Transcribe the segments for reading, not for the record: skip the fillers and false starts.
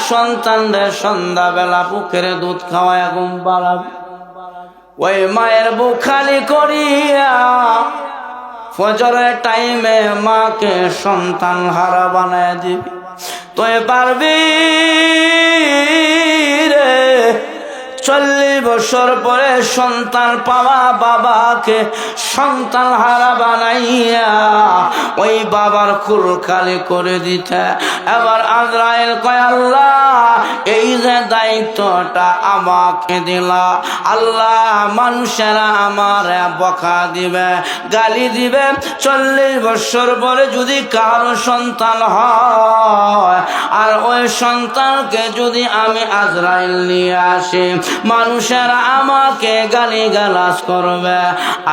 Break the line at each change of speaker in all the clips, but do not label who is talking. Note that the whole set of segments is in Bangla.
সন্তানদের সন্ধ্যাবেলা বুকের দুধ খাওয়ায় ঘুম পাড়াবে, ওই মায়ের বুক খালি করিয়া ফজরের টাইমে মাকে সন্তান হারা বানায় দিবি। তুই পারবি রে 40 বছর পরে সন্তান পাওয়া বাবাকে সন্তান হারা বানাইয়া ওই বাবার কুল খালি করে দিতে। এবার আজরাইল কয় আল্লাহ এই যে দায়িত্বটা আমাকে দিলা, আল্লাহ মানুষেরা আমার বকা দিবে, গালি দিবে, 40 বছর পরে যদি কারো সন্তান হয় আর ওই সন্তানকে যদি আমি আজরাইল নিয়ে আসি মানুষেরা আমাকে গালি গালাজ করবে।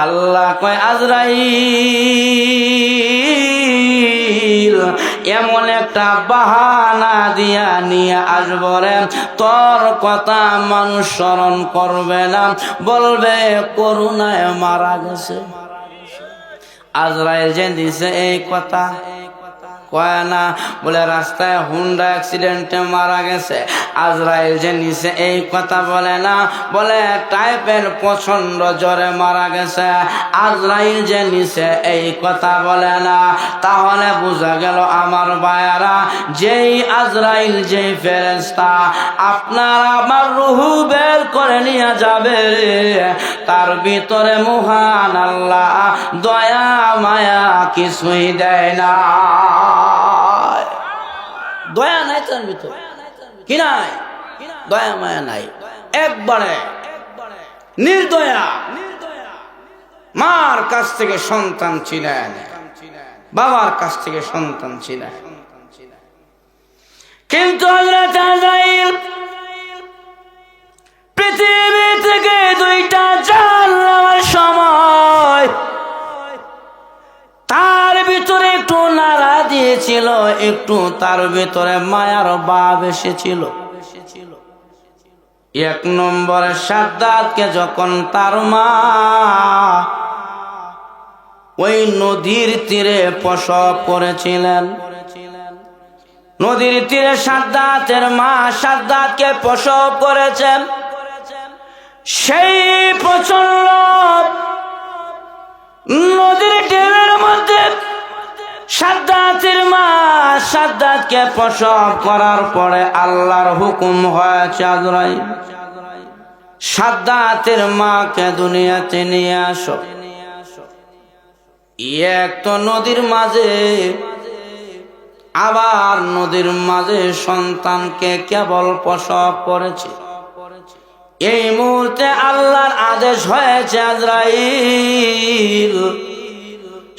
আল্লাহ কয় আজরাইল এমন একটা বাহানা দিয়া নিয়ে আসব রে, তোর কথা মানুষ স্মরণ করবে না, বলবে করুণায় মারা গেছে। আজরাইল যে দিছে এই কথা কয় না, বলে রাস্তায় হুন্ডা অ্যাক্সিডেন্টে মারা গেছে। আজরাইল যে নিছে এই কথা বলে না, বলে টাইপের প্রচন্ড জ্বরে মারা গেছে। আজরাইল যে নিছে এই কথা বলে না। তাহলে বোঝা গেল আমার ভাইয়ারা, যেই আজরাইল যেই ফেরেশতা আপনার আমার রুহু বের করে নিয়ে যাবে, তার ভিতরে মহান আল্লাহ দয়া মায়া কিছুই দেয় না। দয়া নাই তার ভিতরে, কি নাই? দয়া মায়া নাই, একবারে নির্দয়া। মার কাছ থেকে সন্তান ছিলেন, বাবার কাছ থেকে সন্তান ছিলেন, কিন্তু হযরত আজরাইল পৃথিবী থেকে 2টা জান নেওয়ার সময় তার ভিতরে একটু নাড়া দিয়েছিল, একটু তার ভিতরে মায়ার ভাব এসেছিল। 1 নম্বরে সাদ্দাতকে যখন তার মা ওই নদীর তীরে প্রসব করেছিলেন, নদীর তীরে সাদ্দাতের মা সাদ্দাতকে প্রসব করেছেন, সেই প্রচন্ড নদীর ঢেউয়ের মধ্যে সাদ্দাতের মা সাদ্দাতকে প্রসব করার পরে আল্লাহর হুকুম হয়েছে আজরাইল সাদ্দাতের মাকে দুনিয়াতে নিয়ে আসো। এক তো নদীর মাঝে, আবার নদীর মাঝে সন্তানকে কেবল প্রসব করেছে। এই মুহূর্তে আল্লাহর আদেশ হয়েছে আজরাইল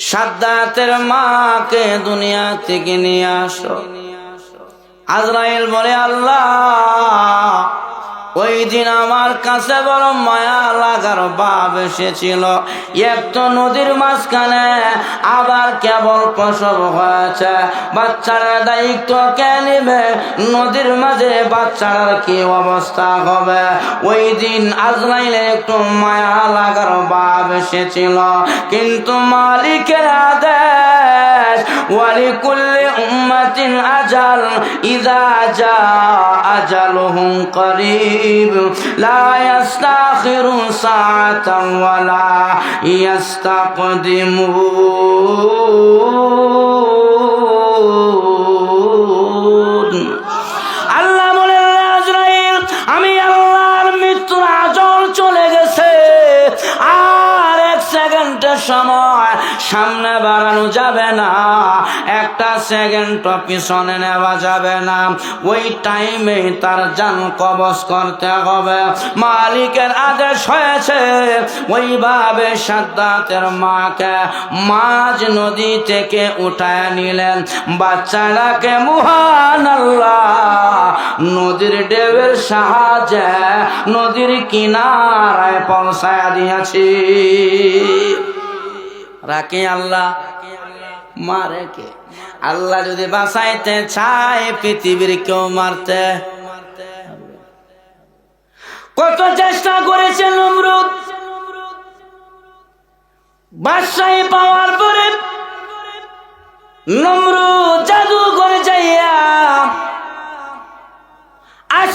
সাদ্দাতের মাকে দুনিয়া থেকে নিয়ে আসো। আজরাইল বলে আল্লাহ ওই দিন আমার কাছে বড় মায়া লাগার ভাব এসেছিল, এক তো নদীর মাঝখানে, আবার কেবল প্রসব হয়েছে, বাচ্চার দায়িত্ব কে নেবে? নদীর মাঝে বাচ্চার কি অবস্থা হবে? ওই দিন আজরাইলে একটু মায়া লাগার ভাব এসেছিল, কিন্তু মালিকের আদেশ ওয়ালিকুল্লি উম্মাতিন আজাল ইযা জা আজালুহুম করিব লা ইস্তাখিরু সাআতান ওয়া লা ইস্তাকদিমুন। আল্লাহ বলেন আজরাইল আমি আল্লাহর মৃত্যুর আজল চলে গেছে, আর 1 সেকেন্ডের সময় সামনে বাড়ানো যাবে না, 1টা সেকেন্ড পিছনে নেওয়া যাবে না। ওই টাইমে তার জান কবজ করতে হবে। মালিকের আদেশ হয়েছে। ওইভাবে সাদ্দাতের মাকে মাঝ নদী থেকে উঠায় নিলেন। বাচ্চাটাকে মহান আল্লাহ নদীর ঢেউয়ের সাহায্যে নদীর কিনারায় পৌঁছায় দিয়েছি। রাখে আল্লাহ, মারে কে? আল্লাহ যদি বাঁচাইতে চায় পৃথিবীর কেউ মারতে। কত চেষ্টা করেছে নমরুদ, বাদশাহী পাওয়ার পরে নমরুদ জাদু করে যাইয়া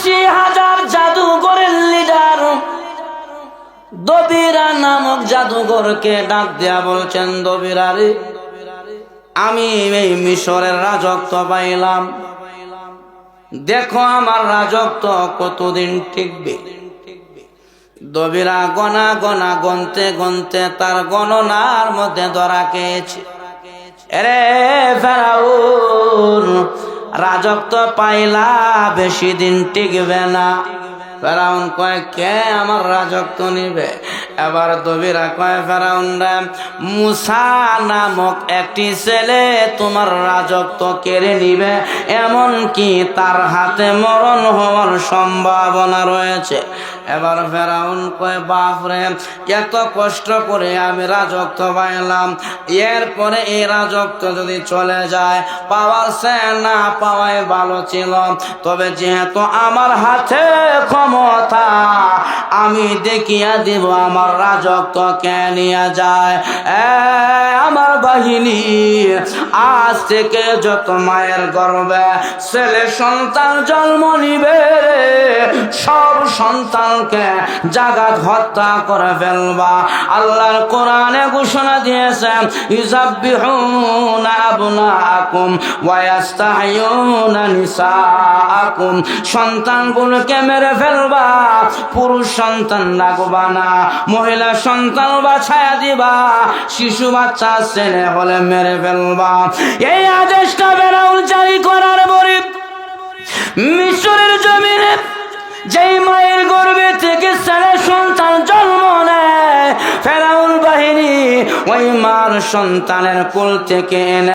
80,000 জাদুঘরের লিডার দবিরা নামক জাদুঘরকে ডাক দেয়া বলছেন, দবিরা রে, আমি এই মিশরের রাজত্ব পাইলাম, দেখো আমার রাজত্ব কতদিন টিকবে। দবিরা গনা গনা গনতে গনতে তার গণনার মধ্যে ধরা খেয়েছে। এরে ফেরাউন, রাজত্ব পাইলা, বেশি দিন টিকবে না। ফেরাউন কয়, কে আমার রাজত্ব নিবে? এবার দবিরা কয় ফেরাউন রে, মুসা নামক একটি ছেলে তোমার রাজত্ব কেড়ে নিবে, এমন কি তার হাতে মরণ হওয়ার সম্ভাবনা রয়েছে। এবার ফেরাউন কয়, বাপরে, এত কষ্ট করে আমি রাজত্ব পাইলাম, এরপরে এই রাজত্ব যদি চলে যায়, পাওয়ার সে না পাওয়াই ভালো ছিল। তবে যেহেতু আমার হাতে ক্ষমতা, আমি দেখিয়া দিব আমার রাজত্ব কে নিয়ে যায়। আমার বাহিনী, আজ থেকে যত মায়ের গর্ভে ছেলে সন্তান জন্ম নিবে, সব সন্তানকে জাগাত হত্যা করে ফেলবা। আল্লাহর কোরআনে ঘোষণা দিয়েছেন, ইউযাব্বিহুনা আবনাআকুম ওয়া ইস্তাহয়ুনা নিসাআকুম, সন্তানগুলোকে মেরে ফেলবা, পুরুষ সন্তান রাখবা না, মহিলা সন্তান বাছায়া দিবা, শিশু বাচ্চা ছেলে হলে মেরে ফেলবা। এই আদেশটা ফেরাউন জারি করার পরে মিশরের জমিনে যেই মায়ের গর্ভে থেকে ছেলে সন্তান জন্ম নেয়, ফেরাউন বাহিনী ওই মার সন্তানের কোল থেকে এনে